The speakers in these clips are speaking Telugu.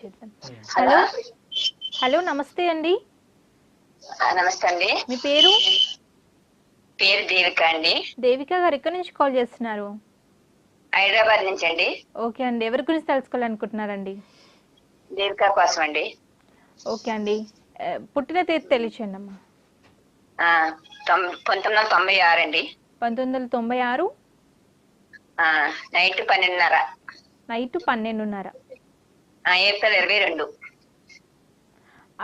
చేద్దాం. హలో. హలో. హలో. నమస్తే అండి. నమస్తే అండి. మీ పేరు? పేరు దేవిక అండి. దేవిక గారు ఎక్కడి నుంచి కాల్ చేస్తున్నారు? హైదరాబాద్ నుంచి అండి. ఓకే అండి. ఎవరి గురించి తెలుసుకోవాలనుకుంటున్నారండి? దేవిక కోసం అండి. ఓకే అండి. పుట్టిన తేదీ తెలియచేయండి అమ్మా. 1996 అండి. 1996 నైట్ 12:30. నైట్ 12:30. ఏప్రిల్ 22.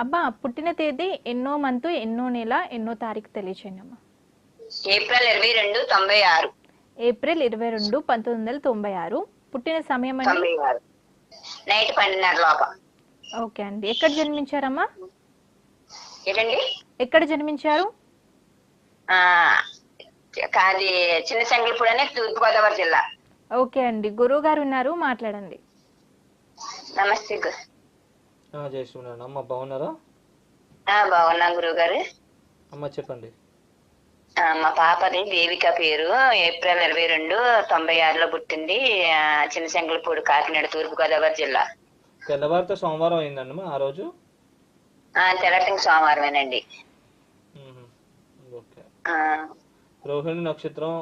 అబ్బా పుట్టిన తేదీ ఎన్నో మంత్ ఎన్నో నెల ఎన్నో తారీఖు తెలియచేయండి అమ్మా. ఏప్రిల్ 22, 96. ఏప్రిల్ 22, 1996. పుట్టిన సమయం అండి? 96 నైట్ 12:30 లోపల. ఓకే అండి. ఎక్కడ జన్మించారమ్మా? ఏంటండి? ఎక్కడ జన్మించారు? అది చిన్న సంగళపూడి అనే తూర్పుగోదావరి జిల్లా. ఓకే అండి. గురువు గారు ఉన్నారు, మాట్లాడండి. నమస్తే. జై శ్రీనారాయణ. అమ్మ బాగున్నారా? బాగున్నా గురువు గారు. అమ్మ చెప్పండి. మా పాపది దేవిక పేరు. ఏప్రిల్ 22, 96లో పుట్టింది. చిన్న సంగళపూడి, కాకినాడ, తూర్పుగోదావరి జిల్లా. తెల్లవారితో సోమవారం అయిందండి ఆ రోజు? తెల్లటింగ్ సోమవారమేనండి. ఓకే. రోహిణి నక్షత్రం,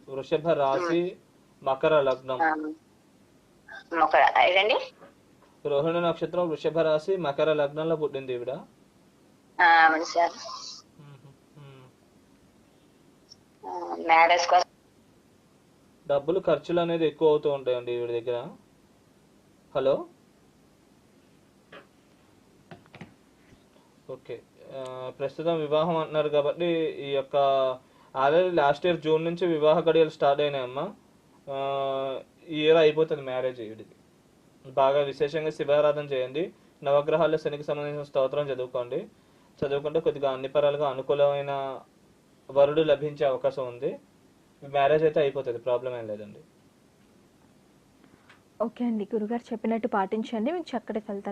వృషభ రాశి, మకర లగ్నం. ఏదండి? రోహిణి నక్షత్రం, వృషభ రాశి, మకర లగ్నంలో పుట్టింది ఈవిడ. అవును సార్. మ్యారేజ్ కోసం డబ్బులు ఖర్చులు అనేది ఎక్కువ అవుతూ ఉంటాయండి ఈవిడ దగ్గర. హలో. ఓకే. ప్రస్తుతం వివాహం అంటున్నారు కాబట్టి ఈ యొక్క ఆల్రెడీ లాస్ట్ ఇయర్ జూన్ నుంచి వివాహ గడియలు స్టార్ట్ అయినాయమ్మా. ఈ ఇయర్ అయిపోతుంది మ్యారేజ్ ఈవిడిది. బాగా విశేషంగా శివారాధన చేయండి. నవగ్రహాల్లో శనికి సంబంధించిన స్తోత్రం చదువుకుంటే కొద్దిగా అన్ని పరాలుగా అనుకూలమైన వరుడు లభించే అవకాశం ఉంది. మ్యారేజ్ అయితే అయిపోతుంది, ప్రాబ్లం ఏం లేదండి. ఓకే అండి. గురుగారు చెప్పినట్టు పాటించండి, మీకు చక్కటి ఫలితాలు